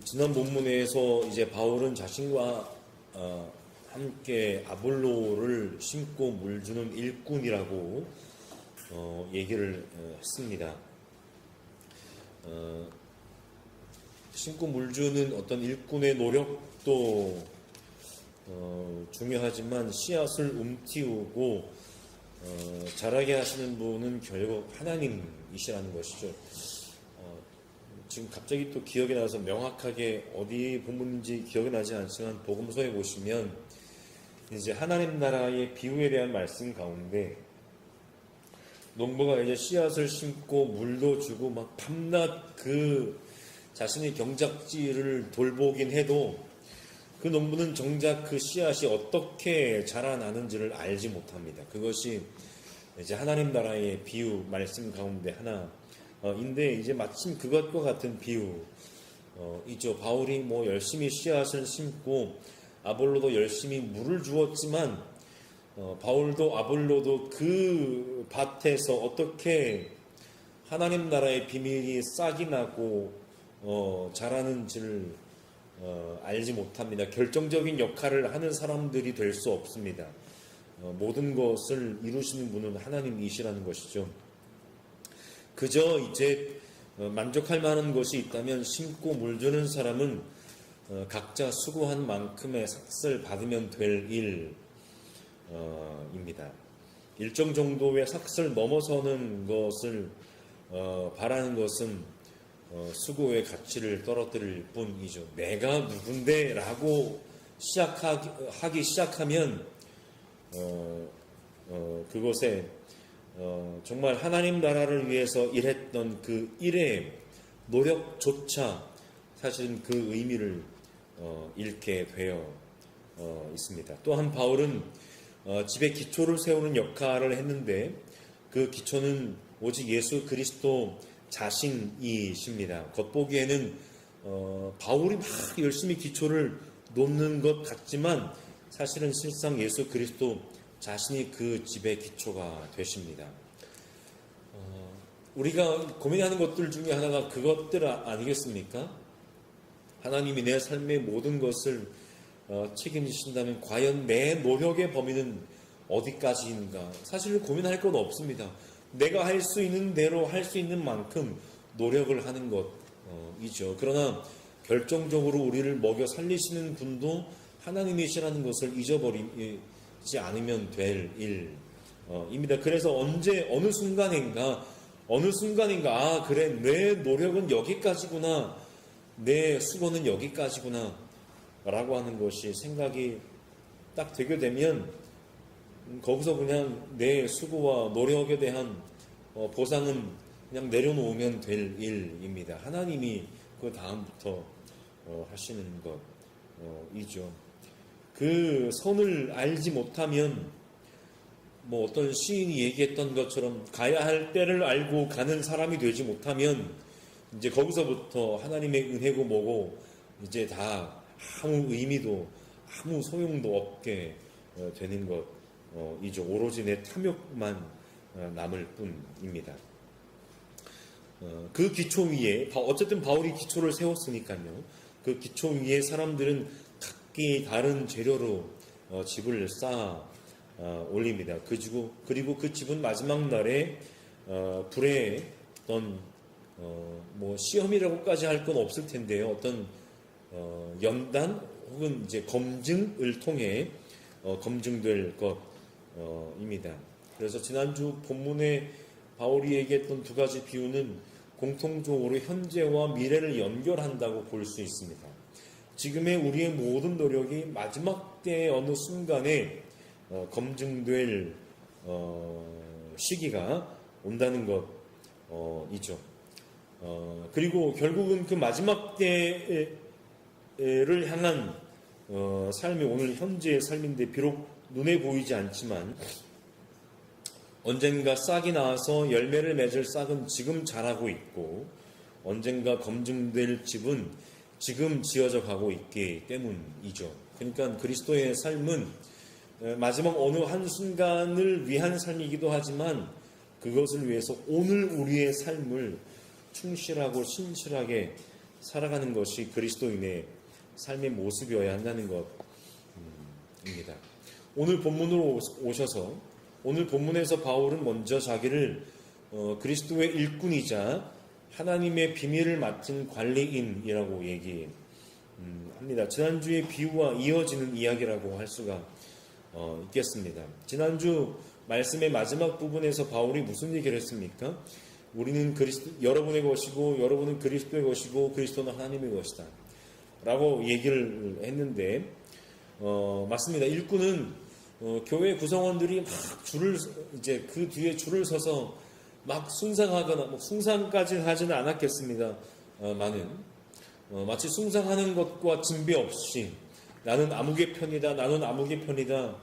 지난 본문에서 이제 바울은 자신과 함께 아볼로를 심고 물주는 일꾼이라고 얘기를 했습니다. 심고 물주는 어떤 일꾼의 노력도 중요하지만 씨앗을 움틔우고 자라게 하시는 분은 결국 하나님이시라는 것이죠. 지금 갑자기 또 기억이 나서 명확하게 어디 본문인지 기억이 나지 않지만 복음서에 보시면 이제 하나님 나라의 비유에 대한 말씀 가운데 농부가 이제 씨앗을 심고 물도 주고 막 밤낮 그 자신의 경작지를 돌보긴 해도 그 농부는 정작 그 씨앗이 어떻게 자라나는지를 알지 못합니다. 그것이 이제 하나님 나라의 비유 말씀 가운데 하나인데 이제 마침 그것과 같은 비유이죠. 바울이 뭐 열심히 씨앗을 심고 아볼로도 열심히 물을 주었지만 바울도 아볼로도 그 밭에서 어떻게 하나님 나라의 비밀이 싹이 나고 자라는지를 알지 못합니다. 결정적인 역할을 하는 사람들이 될 수 없습니다. 모든 것을 이루시는 분은 하나님이시라는 것이죠. 그저 이제 만족할 만한 것이 있다면 심고 물주는 사람은 각자 수고한 만큼의 삭을 받으면 될 일입니다. 일정 정도의 삭을 넘어서는 것을 바라는 것은 수고의 가치를 떨어뜨릴 뿐이죠. 내가 누군데 라고 하기 시작하면 그것에 정말 하나님 나라를 위해서 일했던 그 일의 노력조차 사실은 그 의미를 잃게 되어 있습니다. 또한 바울은 집에 기초를 세우는 역할을 했는데 그 기초는 오직 예수 그리스도 자신이십니다. 겉보기에는 바울이 막 열심히 기초를 놓는 것 같지만 사실은 실상 예수 그리스도 자신이 그 집의 기초가 되십니다. 우리가 고민하는 것들 중에 하나가 그것들 아니겠습니까? 하나님이 내 삶의 모든 것을 책임지신다면 과연 내 노력의 범위는 어디까지인가? 사실 고민할 건 없습니다. 내가 할 수 있는 대로 할 수 있는 만큼 노력을 하는 것이죠. 그러나 결정적으로 우리를 먹여 살리시는 분도 하나님이시라는 것을 잊어버리지 않으면 될 일입니다. 그래서 어느 순간인가 그래 내 노력은 여기까지구나, 내 수고는 여기까지구나 라고 하는 것이 생각이 딱 되게 되면 거기서 그냥 내 수고와 노력에 대한 보상은 그냥 내려놓으면 될 일입니다. 하나님이 그 다음부터 하시는 것이죠. 그 선을 알지 못하면 뭐 어떤 시인이 얘기했던 것처럼 가야 할 때를 알고 가는 사람이 되지 못하면 이제 거기서부터 하나님의 은혜고 뭐고 이제 다 아무 의미도 아무 소용도 없게 되는 것이죠. 오로지 내 탐욕만 남을 뿐입니다. 그 기초 위에 어쨌든 바울이 기초를 세웠으니까요. 그 기초 위에 사람들은 각기 다른 재료로 집을 쌓아 올립니다. 그리고 그 집은 마지막 날에 불에 어떤 뭐 시험이라고까지 할 건 없을 텐데요. 어떤 연단 혹은 이제 검증을 통해 검증될 것입니다. 그래서 지난주 본문에 바울이 얘기했던 두 가지 비유는 공통적으로 현재와 미래를 연결한다고 볼 수 있습니다. 지금의 우리의 모든 노력이 마지막 때의 어느 순간에 검증될 시기가 온다는 것이죠. 그리고 결국은 그 마지막 때를 향한 삶이 오늘 현재의 삶인데 비록 눈에 보이지 않지만 언젠가 싹이 나와서 열매를 맺을 싹은 지금 자라고 있고 언젠가 검증될 집은 지금 지어져 가고 있기 때문이죠. 그러니까 그리스도의 삶은 마지막 어느 한순간을 위한 삶이기도 하지만 그것을 위해서 오늘 우리의 삶을 충실하고 신실하게 살아가는 것이 그리스도인의 삶의 모습이어야 한다는 것입니다. 오늘 본문으로 오셔서 오늘 본문에서 바울은 먼저 자기를 그리스도의 일꾼이자 하나님의 비밀을 맡은 관리인이라고 얘기합니다. 지난주의 비유와 이어지는 이야기라고 할 수가 있겠습니다. 지난주 말씀의 마지막 부분에서 바울이 무슨 얘기를 했습니까? 우리는 여러분의 것이고 여러분은 그리스도의 것이고 그리스도는 하나님의 것이다 라고 얘기를 했는데 맞습니다. 일꾼은 교회 구성원들이 막 이제 그 뒤에 줄을 서서 막 숭상하거나 숭상까지는 하지는 않았겠습니다. 마치 숭상하는 것과 진배 없이 나는 아무개 편이다, 나는 아무개 편이다,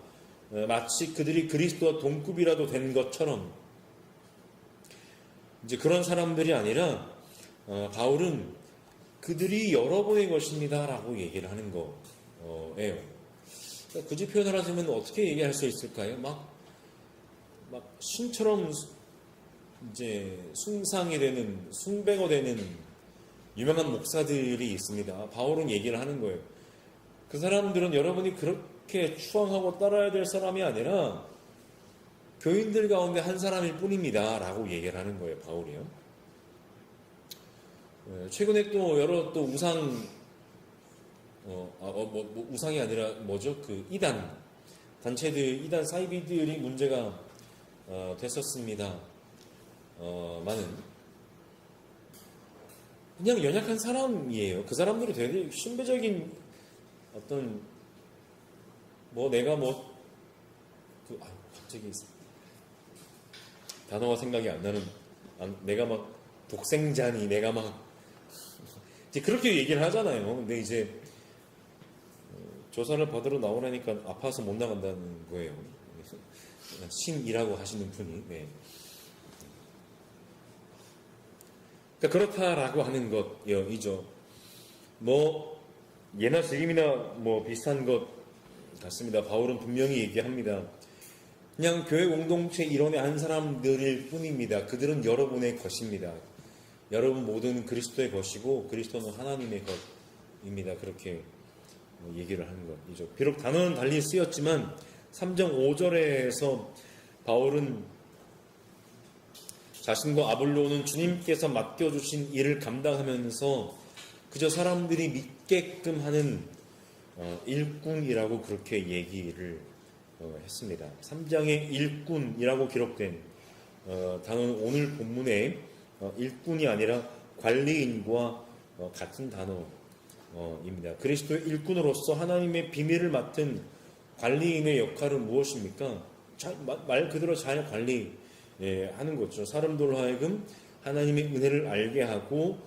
마치 그들이 그리스도와 동급이라도 된 것처럼 이제 그런 사람들이 아니라 바울은 그들이 여러분의 것입니다라고 얘기를 하는 거예요. 굳이 표현을 하자면 어떻게 얘기할 수 있을까요? 막 신처럼 이제 숭상이 되는 숭배가 되는 유명한 목사들이 있습니다. 바울은 얘기를 하는 거예요. 그 사람들은 여러분이 그렇게 추앙하고 따라야 될 사람이 아니라 교인들 가운데 한 사람일 뿐입니다 라고 얘기를 하는 거예요. 바울이요. 최근에 또 여러 또 우상이 아니라 뭐죠? 그 이단 단체들, 이단 사이비들이 문제가 됐었습니다. 많은 그냥 연약한 사람이에요. 그 사람들이 되게 신비적인 어떤 내가 갑자기 단어가 생각이 안 나는 내가 막 독생자니 내가 막 이제 그렇게 얘기를 하잖아요. 근데 이제 조사를 받으러 나오라니까 아파서 못 나간다는 거예요. 신이라고 하시는 분이. 네. 그러니까 그렇다라고 하는 것이죠. 예나 지금이나 비슷한 것 같습니다. 바울은 분명히 얘기합니다. 그냥 교회 공동체 일원의 한 사람들일 뿐입니다. 그들은 여러분의 것입니다. 여러분 모두는 그리스도의 것이고 그리스도는 하나님의 것입니다. 그렇게 얘기를 하는 것이죠. 비록 단어는 달리 쓰였지만 3장 5절에서 바울은 자신과 아볼로는 주님께서 맡겨주신 일을 감당하면서 그저 사람들이 믿게끔 하는 일꾼이라고 그렇게 얘기를 했습니다. 3장에 일꾼이라고 기록된 단어는 오늘 본문에 일꾼이 아니라 관리인과 같은 단어입니다. 그리스도의 일꾼으로서 하나님의 비밀을 맡은 관리인의 역할은 무엇입니까? 말 그대로 잘 관리하는 거죠. 사람들로 하여금 하나님의 은혜를 알게 하고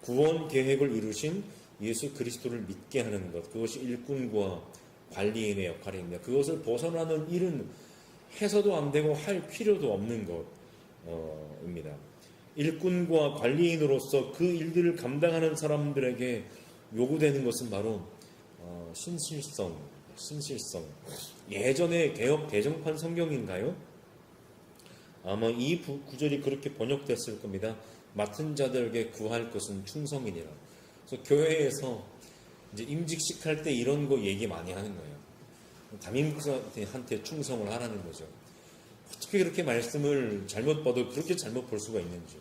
구원 계획을 이루신 예수 그리스도를 믿게 하는 것, 그것이 일꾼과 관리인의 역할입니다. 그것을 벗어나는 일은 해서도 안 되고 할 필요도 없는 것입니다. 일꾼과 관리인으로서 그 일들을 감당하는 사람들에게 요구되는 것은 바로 신실성. 예전에 개역 개정판 성경인가요? 아마 이 구절이 그렇게 번역됐을 겁니다. 맡은 자들에게 구할 것은 충성이니라. 그래서 교회에서 이제 임직식 할 때 이런 거 얘기 많이 하는 거예요. 담임부한테 충성을 하라는 거죠. 어떻게 그렇게 말씀을 잘못 봐도 그렇게 잘못 볼 수가 있는지.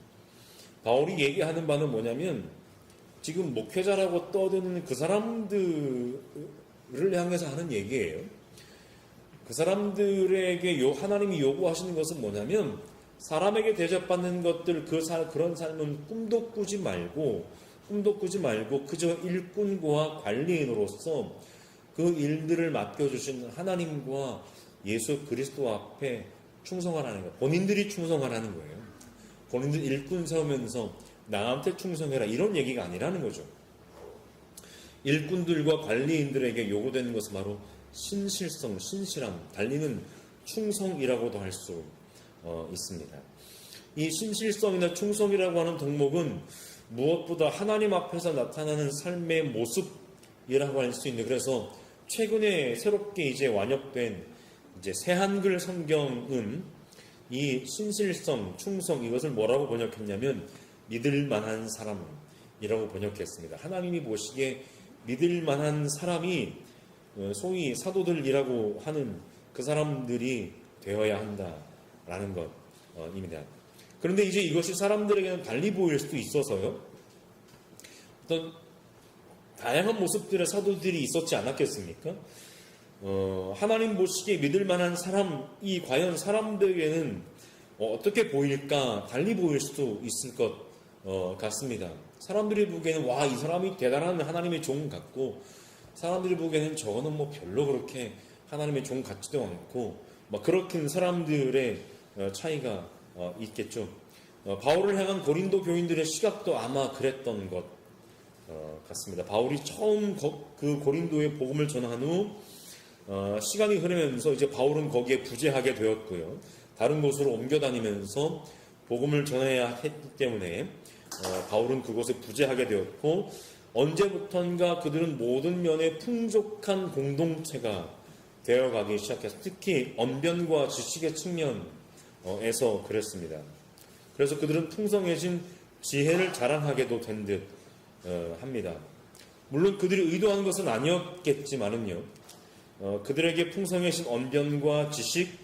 바울이 얘기하는 바는 뭐냐면 지금 목회자라고 떠드는 그 사람들을 향해서 하는 얘기예요. 그 사람들에게 하나님이 요구하시는 것은 뭐냐면 사람에게 대접받는 것들 그런 삶은 꿈도 꾸지 말고 그저 일꾼과 관리인으로서 그 일들을 맡겨주신 하나님과 예수 그리스도 앞에 충성하라는 거예요. 본인들이 충성하라는 거예요. 본인들 일꾼 세우면서 나한테 충성해라 이런 얘기가 아니라는 거죠. 일꾼들과 관리인들에게 요구되는 것은 바로 신실성, 신실함, 달리는 충성이라고도 할 수 있습니다. 이 신실성이나 충성이라고 하는 덕목은 무엇보다 하나님 앞에서 나타나는 삶의 모습이라고 할 수 있는, 그래서 최근에 새롭게 이제 완역된 이제 새한글 성경은 이 신실성, 충성 이것을 뭐라고 번역했냐면 믿을 만한 사람, 번역했습니다. 하나님이 보시기에 믿을 만한 사람이 소위 사도들이라고 하는 그 사람들이 되어야 한다라는 것입니다. 그런데 이제 이것이 사람들에게는 달리 보일 수도 있어서요. 어떤 다양한 모습들의 사도들이 있었지 않았겠습니까? 하나님 보시기에 믿을 만한 사람이 과연 사람들에게는 어떻게 보일까? 달리 보일 수도 있을 것 같습니다. 사람들이 보기에는 와, 이 사람이 대단한 하나님의 종 같고, 사람들이 보기에는 저거는 뭐 별로 그렇게 하나님의 종 같지도 않고, 막 그렇게 사람들의 차이가 있겠죠. 바울을 향한 고린도 교인들의 시각도 아마 그랬던 것 같습니다. 바울이 처음 그 고린도의 복음을 전한 후 시간이 흐르면서 이제 바울은 거기에 부재하게 되었고요. 다른 곳으로 옮겨 다니면서 복음을 전해야 했기 때문에 바울은 그곳에 부재하게 되었고, 언제부턴가 그들은 모든 면에 풍족한 공동체가 되어가기 시작했습니다. 특히 언변과 지식의 측면에서 그랬습니다. 그래서 그들은 풍성해진 지혜를 자랑하게도 된 듯 합니다. 물론 그들이 의도한 것은 아니었겠지만은요, 그들에게 풍성해진 언변과 지식,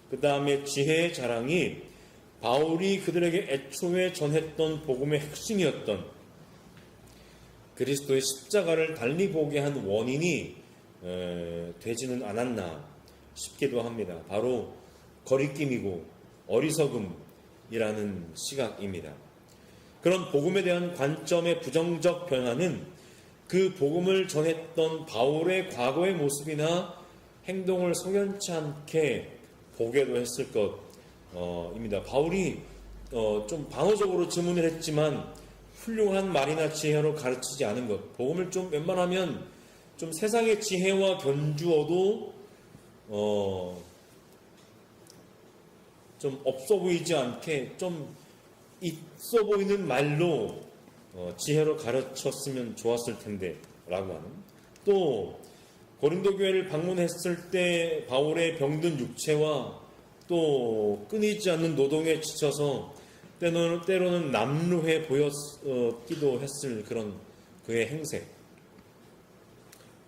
그 다음에 지혜의 자랑이 바울이 그들에게 애초에 전했던 복음의 핵심이었던 그리스도의 십자가를 달리 보게 한 원인이 되지는 않았나 싶기도 합니다. 바로 거리낌이고 어리석음이라는 시각입니다. 그런 복음에 대한 관점의 부정적 변화는 그 복음을 전했던 바울의 과거의 모습이나 행동을 석연치 않게 보게도 했을 것입니다. 바울이 좀 방어적으로 질문을 했지만 훌륭한 말이나 지혜로 가르치지 않은 것, 복음을 좀 웬만하면 좀 세상의 지혜와 견주어도 좀 없어 보이지 않게 좀 있어 보이는 말로 지혜로 가르쳤으면 좋았을 텐데 라고 하는, 또 고린도 교회를 방문했을 때 바울의 병든 육체와 또 끊이지 않는 노동에 지쳐서 때로는 남루해 보였기도 했을 그런 그의 행세,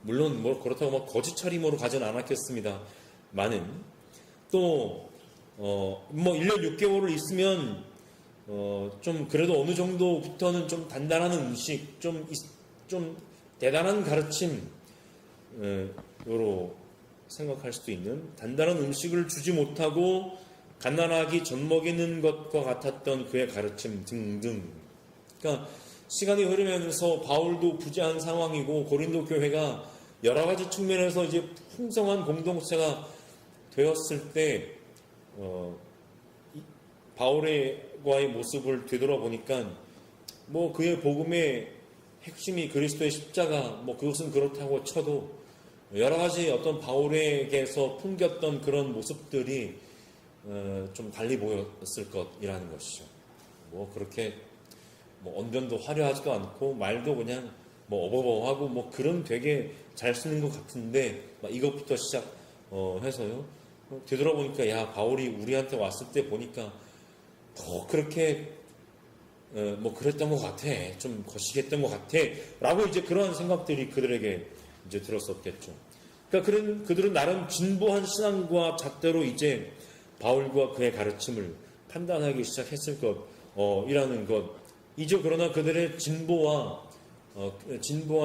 물론 뭐 그렇다고 막 거짓 차림으로 가진 않았겠습니다. 많은 또 뭐 1년 6개월을 있으면 좀 그래도 어느 정도부터는 좀 단단한 음식, 좀 대단한 가르침으로 생각할 수도 있는, 단단한 음식을 주지 못하고 갓난아기 젖먹이는 것과 같았던 그의 가르침 등등. 그러니까 시간이 흐르면서 바울도 부재한 상황이고 고린도 교회가 여러 가지 측면에서 이제 풍성한 공동체가 되었을 때 바울과의 모습을 되돌아보니까 뭐 그의 복음의 핵심이 그리스도의 십자가, 뭐 그것은 그렇다고 쳐도 여러 가지 어떤 바울에게서 풍겼던 그런 모습들이 좀 달리 보였을 것이라는 것이죠. 뭐 그렇게 뭐 언변도 화려하지도 않고 말도 그냥 뭐 어버버하고 뭐 그런 되게 잘 쓰는 것 같은데 막 이것부터 시작해서요. 되돌아보니까 야, 바울이 우리한테 왔을 때 보니까 더 그렇게 뭐 그랬던 것 같아, 좀 거시기했던 것 같아 라고 이제 그러한 생각들이 그들에게 이제 들었었겠죠. 그러니까 그들은 나름 진보한 신앙과 잣대로 이제 바울과 그의 가르침을 판단하기 시작했을 것이라는 것이죠. 그러나 그들의 진보한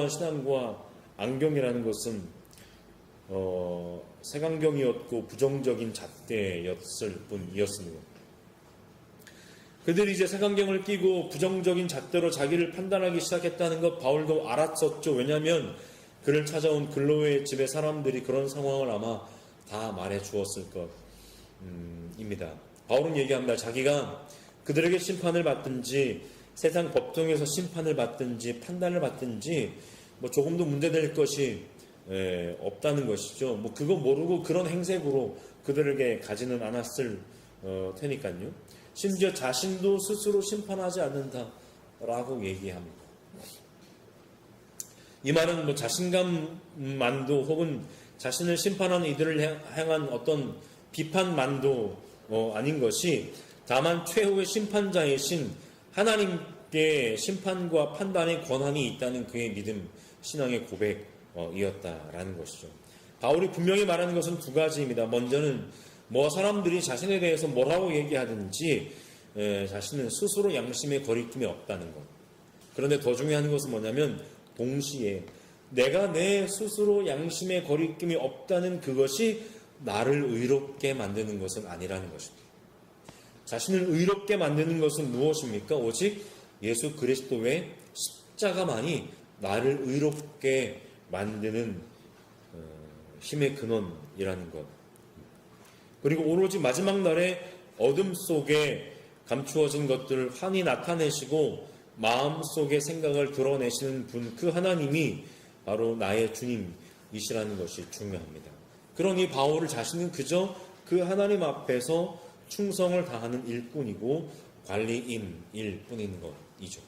신앙과 안경이라는 것은 색안경이었고 부정적인 잣대였을 뿐이었습니다. 그들이 이제 색안경을 끼고 부정적인 잣대로 자기를 판단하기 시작했다는 것 바울도 알았었죠. 왜냐하면 그를 찾아온 글로의 집의 사람들이 그런 상황을 아마 다 말해 주었을 것입니다. 바울은 얘기합니다. 자기가 그들에게 심판을 받든지 세상 법정에서 심판을 받든지 판단을 받든지 뭐 조금도 문제될 것이 없다는 것이죠. 뭐 그거 모르고 그런 행색으로 그들에게 가지는 않았을 테니까요. 심지어 자신도 스스로 심판하지 않는다라고 얘기합니다. 이 말은 뭐 자신감만도 혹은 자신을 심판하는 이들을 향한 어떤 비판만도 아닌 것이, 다만 최후의 심판자이신 하나님께서 주께 심판과 판단의 권한이 있다는 그의 믿음, 신앙의 고백이었다라는 것이죠. 바울이 분명히 말하는 것은 두 가지입니다. 먼저는 사람들이 자신에 대해서 뭐라고 얘기하든지 자신은 스스로 양심의 거리낌이 없다는 것. 그런데 더 중요한 것은 뭐냐면 동시에 내가 내 스스로 양심의 거리낌이 없다는 그것이 나를 의롭게 만드는 것은 아니라는 것입니다. 자신을 의롭게 만드는 것은 무엇입니까? 오직 예수 그리스도의 십자가만이 나를 의롭게 만드는 힘의 근원이라는 것. 그리고 오로지 마지막 날에 어둠 속에 감추어진 것들을 환히 나타내시고 마음속의 생각을 드러내시는 분, 그 하나님이 바로 나의 주님이시라는 것이 중요합니다. 그러니 바울 자신은 그저 그 하나님 앞에서 충성을 다하는 일뿐이고 관리인일 뿐인 것이죠.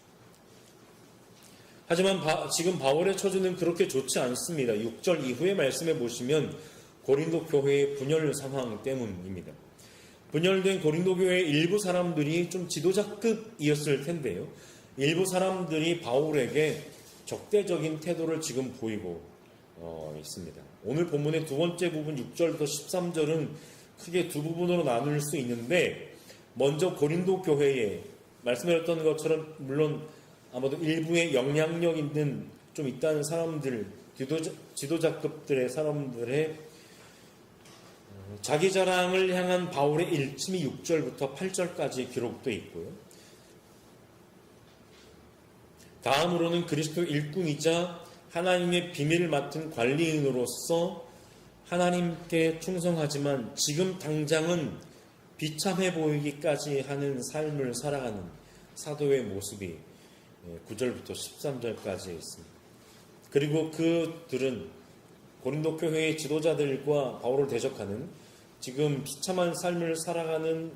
하지만 지금 바울의 처지는 그렇게 좋지 않습니다. 6절 이후의 말씀에 보시면 고린도 교회의 분열 상황 때문입니다. 분열된 고린도 교회의 일부 사람들이 좀 지도자급이었을 텐데요. 일부 사람들이 바울에게 적대적인 태도를 지금 보이고 있습니다. 오늘 본문의 두 번째 부분 6절부터 13절은 크게 두 부분으로 나눌 수 있는데, 먼저 고린도 교회에 말씀드렸던 것처럼 물론 아마도 일부의 영향력 있는 좀 있다는 사람들, 지도자급들의 사람들의 자기 자랑을 향한 바울의 일침이 6절부터 8절까지 기록되어 있고요. 다음으로는 그리스도 일꾼이자 하나님의 비밀을 맡은 관리인으로서 하나님께 충성하지만 지금 당장은 비참해 보이기까지 하는 삶을 살아가는 사도의 모습이 9절부터 13절까지 있습니다. 그리고 그들은 고린도 교회의 지도자들과 바울을 대적하는 지금 비참한 삶을 살아가는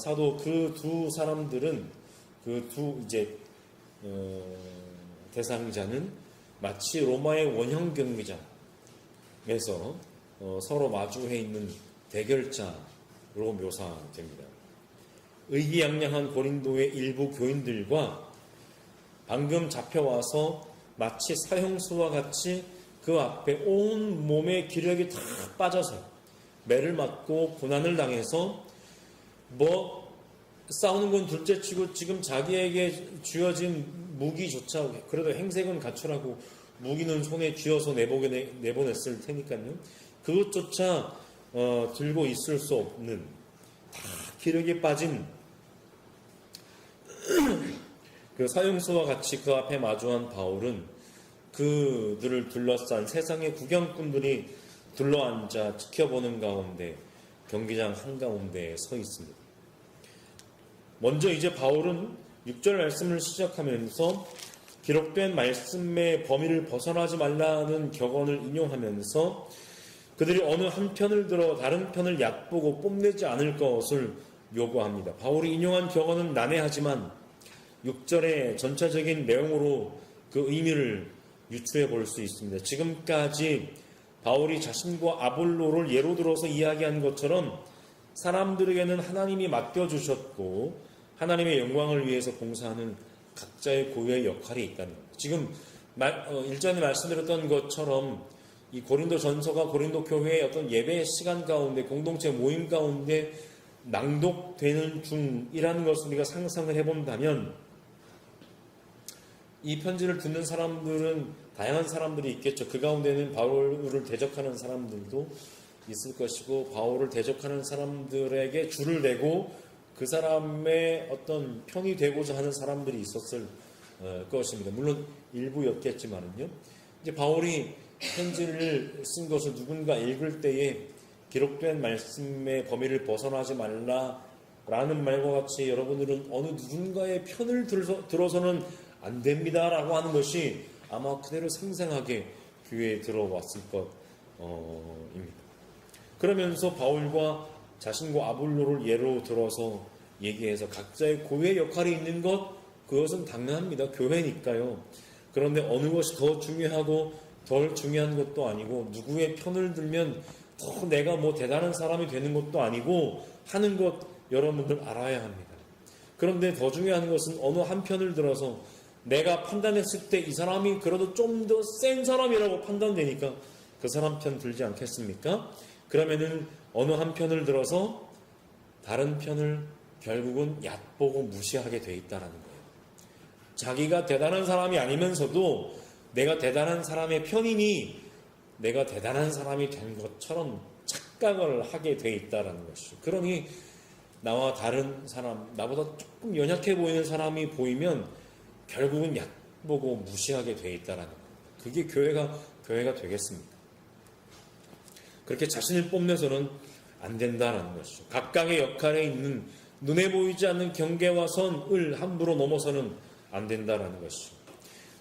사도 그 두 사람들은 대상자는 마치 로마의 원형 경기장에서 서로 마주해 있는 대결자로 묘사됩니다. 의기양양한 고린도의 일부 교인들과 방금 잡혀와서 마치 사형수와 같이 그 앞에 온 몸의 기력이 다 빠져서 매를 맞고 고난을 당해서 싸우는 건 둘째치고 지금 자기에게 쥐어진 무기조차 그래도 행색은 갖추라고 무기는 손에 쥐어서 내보냈을 테니까요. 그것조차 들고 있을 수 없는 다 기력이 빠진 그 사형수와 같이 그 앞에 마주한 바울은 그들을 둘러싼 세상의 구경꾼들이 둘러앉아 지켜보는 가운데 경기장 한가운데에 서 있습니다. 먼저 이제 바울은 6절 말씀을 시작하면서 기록된 말씀의 범위를 벗어나지 말라는 격언을 인용하면서 그들이 어느 한 편을 들어 다른 편을 얕보고 뽐내지 않을 것을 요구합니다. 바울이 인용한 격언은 난해하지만 6절의 전체적인 내용으로 그 의미를 유추해 볼 수 있습니다. 지금까지 바울이 자신과 아볼로를 예로 들어서 이야기한 것처럼 사람들에게는 하나님이 맡겨주셨고 하나님의 영광을 위해서 봉사하는 각자의 고유의 역할이 있다는 겁니다. 지금 일전에 말씀드렸던 것처럼 이 고린도 전서가 고린도 교회의 어떤 예배 시간 가운데 공동체 모임 가운데 낭독되는 중이라는 것을 우리가 상상을 해본다면 이 편지를 듣는 사람들은 다양한 사람들이 있겠죠. 그 가운데는 바울을 대적하는 사람들도 있을 것이고 바울을 대적하는 사람들에게 줄을 대고 그 사람의 어떤 편이 되고자 하는 사람들이 있었을 것입니다. 물론 일부였겠지만은요. 이제 바울이 편지를 쓴 것을 누군가 읽을 때에 기록된 말씀의 범위를 벗어나지 말라라는 말과 같이 여러분들은 어느 누군가의 편을 들어서는 안 됩니다라고 하는 것이 아마 그대로 생생하게 귀에 들어왔을 것입니다. 그러면서 바울과 자신과 아볼로를 예로 들어서 얘기해서 각자의 고유의 역할이 있는 것, 그것은 당연합니다. 교회니까요. 그런데 어느 것이 더 중요하고 덜 중요한 것도 아니고 누구의 편을 들면 더 내가 대단한 사람이 되는 것도 아니고 하는 것 여러분들 알아야 합니다. 그런데 더 중요한 것은 어느 한편을 들어서 내가 판단했을 때 이 사람이 그래도 좀 더 센 사람이라고 판단되니까 그 사람 편 들지 않겠습니까? 그러면은 어느 한편을 들어서 다른 편을 결국은 얕보고 무시하게 돼 있다는 거예요. 자기가 대단한 사람이 아니면서도 내가 대단한 사람의 편이니 내가 대단한 사람이 된 것처럼 착각을 하게 돼 있다는 것이죠. 그러니 나와 다른 사람, 나보다 조금 연약해 보이는 사람이 보이면 결국은 얕보고 무시하게 돼 있다는 거예요. 그게 교회가 되겠습니까? 그렇게 자신을 뽐내서는 안 된다는 것이죠. 각각의 역할에 있는 눈에 보이지 않는 경계와 선을 함부로 넘어서는 안 된다는 것이죠.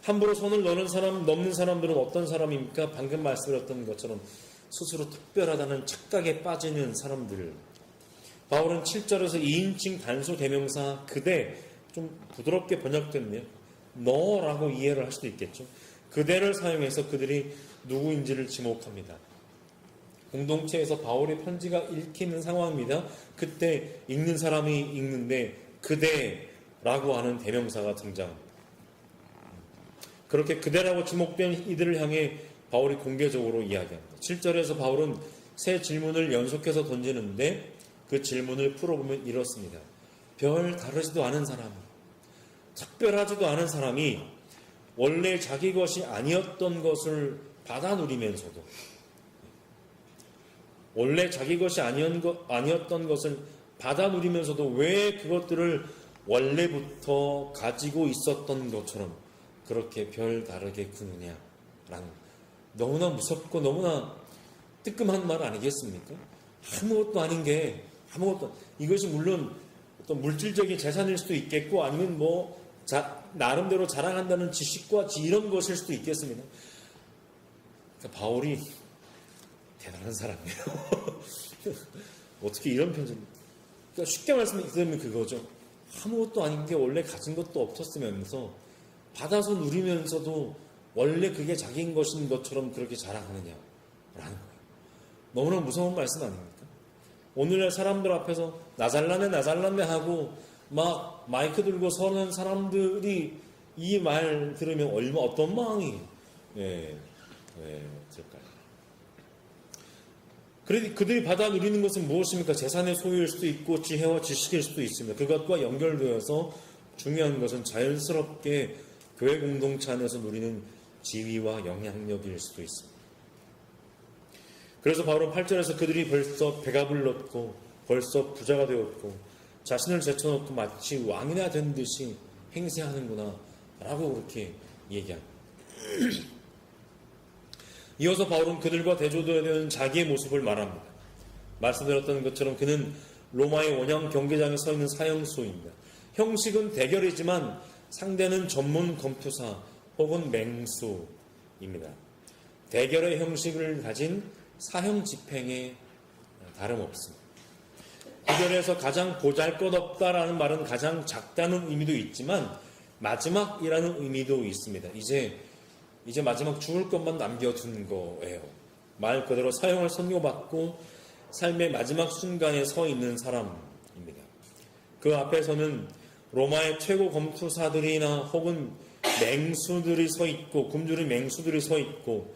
함부로 선을 넘는 사람들은 어떤 사람입니까? 방금 말씀드렸던 것처럼 스스로 특별하다는 착각에 빠지는 사람들. 바울은 7절에서 2인칭 단수 대명사 그대, 좀 부드럽게 번역됐네요. 너라고 이해를 할 수도 있겠죠. 그대를 사용해서 그들이 누구인지를 지목합니다. 공동체에서 바울의 편지가 읽히는 상황입니다. 그때 읽는 사람이 읽는데 그대라고 하는 대명사가 등장합니다. 그렇게 그대라고 지목된 이들을 향해 바울이 공개적으로 이야기합니다. 7절에서 바울은 세 질문을 연속해서 던지는데 그 질문을 풀어보면 이렇습니다. 별 다르지도 않은 사람, 특별하지도 않은 사람이 원래 자기 것이 아니었던 것을 받아 누리면서도 원래 자기 것이 아니었던 것을 받아 누리면서도 왜 그것들을 원래부터 가지고 있었던 것처럼 그렇게 별 다르게 구느냐라는 너무나 무섭고 너무나 뜨끔한 말 아니겠습니까? 아무것도 아닌 게 이것이 물론 어떤 물질적인 재산일 수도 있겠고 아니면 나름대로 자랑한다는 지식과 이런 것일 수도 있겠습니다. 그러니까 바울이 대단한 사람이에요. 어떻게 이런 편지를. 그러니까 쉽게 말씀드리면 그거죠. 아무것도 아닌 게 원래 가진 것도 없었으면서 받아서 누리면서도 원래 그게 자기인 것인 것처럼 그렇게 자랑하느냐라는 거예요. 너무나 무서운 말씀 아닙니까? 오늘날 사람들 앞에서 나 잘났네 하고 막 마이크 들고 서는 사람들이 이 말 들으면 어떤 마음이 들까요? 그들이 받아 누리는 것은 무엇입니까? 재산의 소유일 수도 있고 지혜와 지식일 수도 있습니다. 그것과 연결되어서 중요한 것은 자연스럽게 교회 공동체 안에서 누리는 지위와 영향력일 수도 있습니다. 그래서 바로 8절에서 그들이 벌써 배가 불렀고 벌써 부자가 되었고 자신을 제쳐놓고 마치 왕이나 된 듯이 행세하는구나 라고 그렇게 얘기합니다. 이어서 바울은 그들과 대조되어야 되는 자기의 모습을 말합니다. 말씀드렸던 것처럼 그는 로마의 원형 경계장에 서 있는 사형수입니다. 형식은 대결이지만 상대는 전문 검투사 혹은 맹수입니다. 대결의 형식을 가진 사형 집행에 다름없습니다. 구절에서 가장 보잘것없다라는 말은 가장 작다는 의미도 있지만 마지막이라는 의미도 있습니다. 이제 마지막 죽을 것만 남겨둔 거예요. 말 그대로 사형을 선고받고 삶의 마지막 순간에 서 있는 사람입니다. 그 앞에서는 로마의 최고 검투사들이나 혹은 맹수들이 서 있고 굶주린 맹수들이 서 있고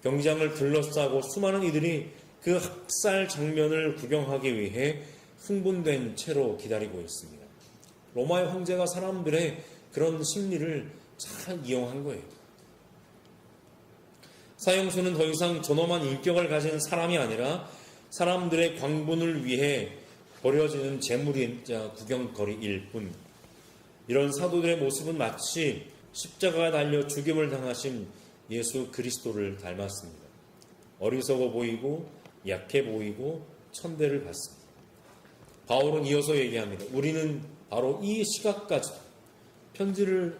경기장을 둘러싸고 수많은 이들이 그 학살 장면을 구경하기 위해 흥분된 채로 기다리고 있습니다. 로마의 황제가 사람들의 그런 심리를 잘 이용한 거예요. 사형수는 더 이상 존엄한 인격을 가진 사람이 아니라 사람들의 광분을 위해 버려지는 재물이자 구경거리일 뿐. 이런 사도들의 모습은 마치 십자가에 달려 죽임을 당하신 예수 그리스도를 닮았습니다. 어리석어 보이고 약해 보이고 천대를 받습니다. 바울은 이어서 얘기합니다. 우리는 바로 이 시각까지도 편지를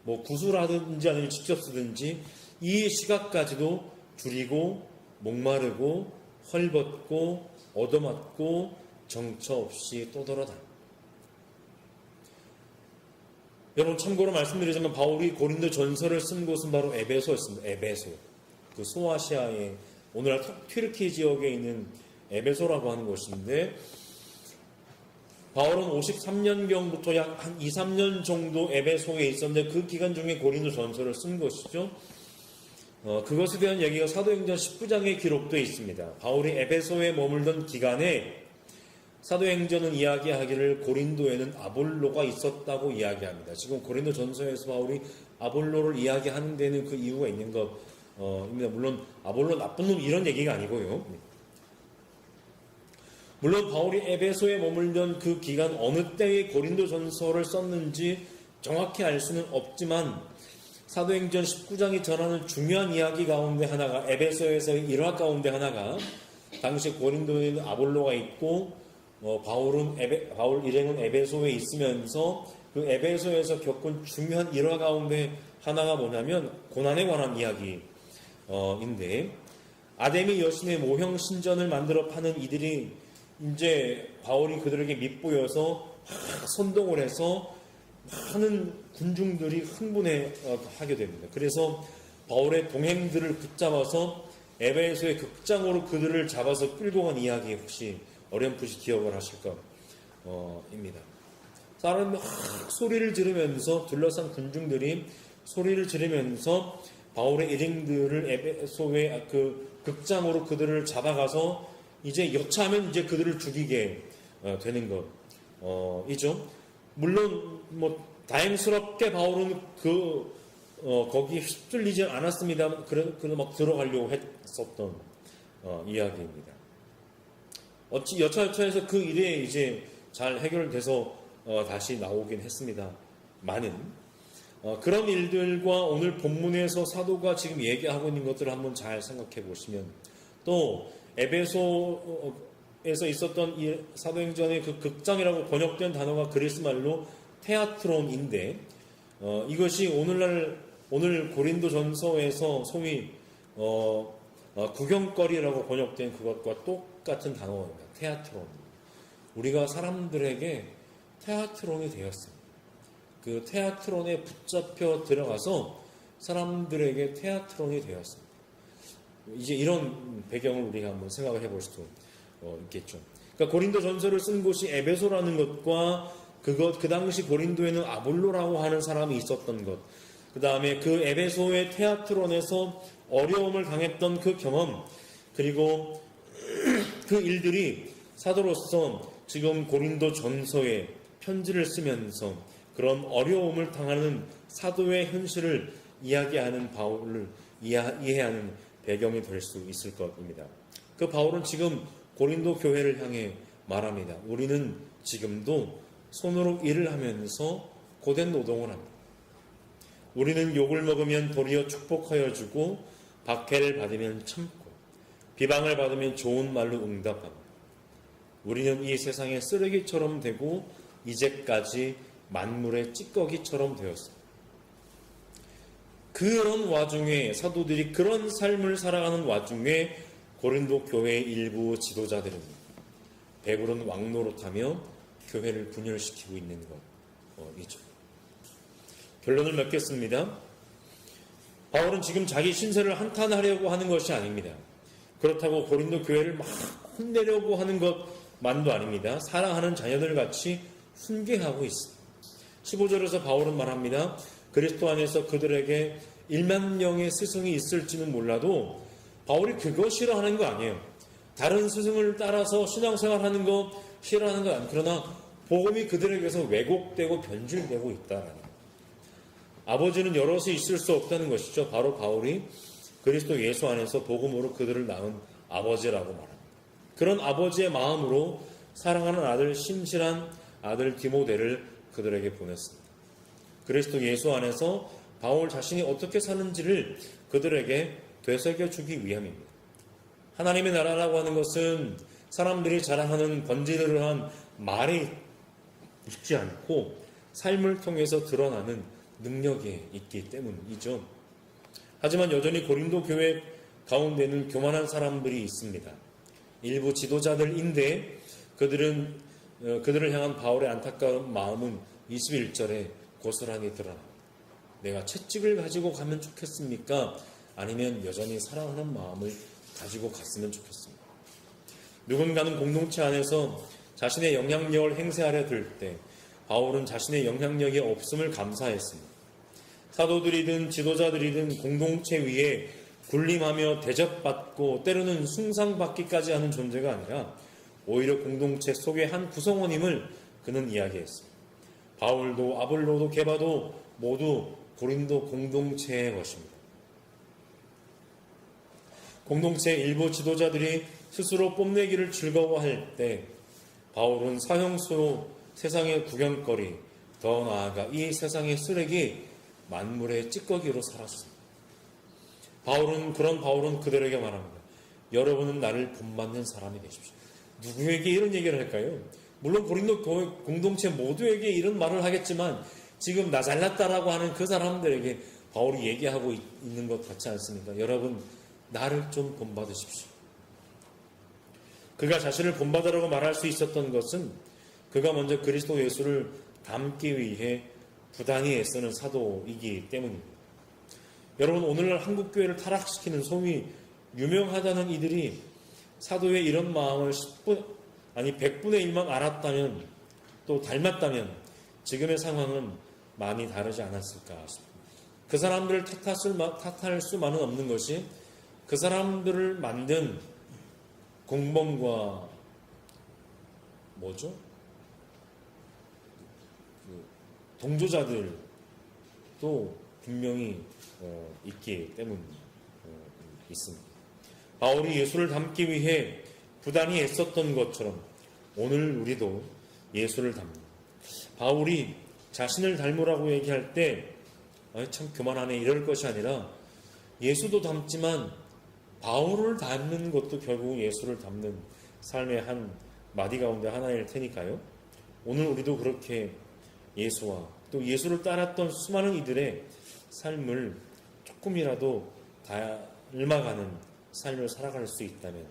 구술하든지 아니면 직접 쓰든지 이 시각까지도 줄이고 목마르고 헐벗고 얻어맞고 정처 없이 떠돌아다닙니다. 여러분 참고로 말씀드리자면 바울이 고린도 전서를 쓴 곳은 바로 에베소였습니다. 에베소. 그 소아시아의 오늘날 튀르키 지역에 있는 에베소라고 하는 곳인데 바울은 53년경부터 약 한 2, 3년 정도 에베소에 있었는데 그 기간 중에 고린도 전서를 쓴 것이죠. 그것에 대한 얘기가 사도행전 19장에 기록되어 있습니다. 바울이 에베소에 머물던 기간에 사도행전은 이야기하기를 고린도에는 아볼로가 있었다고 이야기합니다. 지금 고린도 전서에서 바울이 아볼로를 이야기하는 데는 그 이유가 있는 것입니다. 물론 아볼로 나쁜 놈 이런 얘기가 아니고요. 물론 바울이 에베소에 머물던 그 기간 어느 때에 고린도 전서를 썼는지 정확히 알 수는 없지만 사도행전 19장이 전하는 중요한 이야기 가운데 하나가 에베소에서의 일화 가운데 하나가 당시 고린도에는 아볼로가 있고 바울 일행은 에베소에 있으면서 그 에베소에서 겪은 중요한 일화 가운데 하나가 뭐냐면 고난에 관한 이야기인데 아데미 여신의 모형 신전을 만들어 파는 이들이 이제 바울이 그들에게 밑보여서 막 선동을 해서 많은 군중들이 흥분하게 됩니다. 그래서 바울의 동행들을 붙잡아서 에베소의 극장으로 그들을 잡아서 끌고 간 이야기 혹시 어렴풋이 기억을 하실 겁니다. 사람이 막 소리를 지르면서 둘러싼 군중들이 소리를 지르면서 바울의 일행들을 에베소의 그 극장으로 그들을 잡아가서 이제 여차하면 이제 그들을 죽이게 되는 것이죠. 물론 다행스럽게 바울은 거기에 휩쓸리지 않았습니다. 그래도 막 들어가려고 했었던 이야기입니다. 여차여차해서 그 일에 이제 잘 해결돼서 다시 나오긴 했습니다. 많은 그런 일들과 오늘 본문에서 사도가 지금 얘기하고 있는 것들을 한번 잘 생각해 보시면 또 에베소에서 있었던 이 사도행전의 그 극장이라고 번역된 단어가 그리스 말로 테아트론인데 이것이 오늘 고린도 전서에서 소위 구경거리라고 번역된 그것과 똑같은 단어입니다. 테아트론. 우리가 사람들에게 테아트론이 되었습니다. 그 테아트론에 붙잡혀 들어가서 사람들에게 테아트론이 되었습니다. 이제 이런 배경을 우리가 한번 생각을 해볼 수도 있겠죠. 그러니까 고린도 전서를 쓴 곳이 에베소라는 것과 그 당시 고린도에는 아볼로라고 하는 사람이 있었던 것, 그 다음에 그 에베소의 테아트론에서 어려움을 당했던 그 경험, 그리고 그 일들이 사도로서 지금 고린도 전서에 편지를 쓰면서 그런 어려움을 당하는 사도의 현실을 이야기하는 바울을 이해하는 배경이 될 수 있을 것입니다. 그 바울은 지금 고린도 교회를 향해 말합니다. 우리는 지금도 손으로 일을 하면서 고된 노동을 합니다. 우리는 욕을 먹으면 도리어 축복하여 주고 박해를 받으면 참고 비방을 받으면 좋은 말로 응답합니다. 우리는 이 세상의 쓰레기처럼 되고 이제까지 만물의 찌꺼기처럼 되었습니다. 그런 와중에 사도들이 그런 삶을 살아가는 와중에 고린도 교회의 일부 지도자들은 배부른 왕노릇하며 교회를 분열시키고 있는 것이죠. 결론을 맺겠습니다. 바울은 지금 자기 신세를 한탄하려고 하는 것이 아닙니다. 그렇다고 고린도 교회를 막 혼내려고 하는 것만도 아닙니다. 사랑하는 자녀들 같이 훈계하고 있습니다. 15절에서 바울은 말합니다. 그리스도 안에서 그들에게 1만 명의 스승이 있을지는 몰라도 바울이 그거 싫어하는 거 아니에요. 다른 스승을 따라서 신앙생활하는 거 싫어하는 거 아니에요. 그러나 복음이 그들에게서 왜곡되고 변질되고 있다라는 거예요. 아버지는 여럿이 있을 수 없다는 것이죠. 바로 바울이 그리스도 예수 안에서 복음으로 그들을 낳은 아버지라고 말합니다. 그런 아버지의 마음으로 사랑하는 아들 신실한 아들 디모데를 그들에게 보냈습니다. 그리스도 예수 안에서 바울 자신이 어떻게 사는지를 그들에게 되새겨주기 위함입니다. 하나님의 나라라고 하는 것은 사람들이 자랑하는 번지르르한 말이 있지 않고 삶을 통해서 드러나는 능력이 있기 때문이죠. 하지만 여전히 고린도 교회 가운데는 교만한 사람들이 있습니다. 일부 지도자들인데 그들을 향한 바울의 안타까운 마음은 21절에 고스란히 드러납니다. 내가 채찍을 가지고 가면 좋겠습니까? 아니면 여전히 사랑하는 마음을 가지고 갔으면 좋겠습니다. 누군가는 공동체 안에서 자신의 영향력을 행사하려 들 때 바울은 자신의 영향력이 없음을 감사했습니다. 사도들이든 지도자들이든 공동체 위에 군림하며 대접받고 때로는 숭상받기까지 하는 존재가 아니라 오히려 공동체 속의 한 구성원임을 그는 이야기했습니다. 바울도 아볼로도 게바도 모두 고린도 공동체의 것입니다. 공동체 일부 지도자들이 스스로 뽐내기를 즐거워할 때 바울은 사형수로 세상의 구경거리, 더 나아가 이 세상의 쓰레기, 만물의 찌꺼기로 살았습니다. 그런 바울은 그들에게 말합니다. 여러분은 나를 본받는 사람이 되십시오. 누구에게 이런 얘기를 할까요? 물론 고린도 공동체 모두에게 이런 말을 하겠지만 지금 나 잘났다라고 하는 그 사람들에게 바울이 얘기하고 있는 것 같지 않습니까? 여러분, 나를 좀 본받으십시오. 그가 자신을 본받으라고 말할 수 있었던 것은 그가 먼저 그리스도 예수를 닮기 위해 부단히 애쓰는 사도이기 때문입니다. 여러분, 오늘날 한국교회를 타락시키는 소위 유명하다는 이들이 사도의 이런 마음을 100분의 1만 알았다면 또 닮았다면 지금의 상황은 많이 다르지 않았을까 싶습니다. 그 사람들을 탓할 수만은 없는 것이 그 사람들을 만든 공범과 동조자들도 분명히 있기 때문 있습니다. 바울이 예수를 닮기 위해 부단히 애썼던 것처럼 오늘 우리도 예수를 닮는, 바울이 자신을 닮으라고 얘기할 때 참 그만하네 이럴 것이 아니라 예수도 닮지만 바울을 닮는 것도 결국 예수를 닮는 삶의 한 마디 가운데 하나일 테니까요. 오늘 우리도 그렇게 예수와 또 예수를 따랐던 수많은 이들의 삶을 조금이라도 닮아가는 삶을 살아갈 수 있다면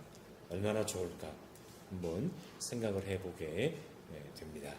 얼마나 좋을까 한번 생각을 해보게 됩니다.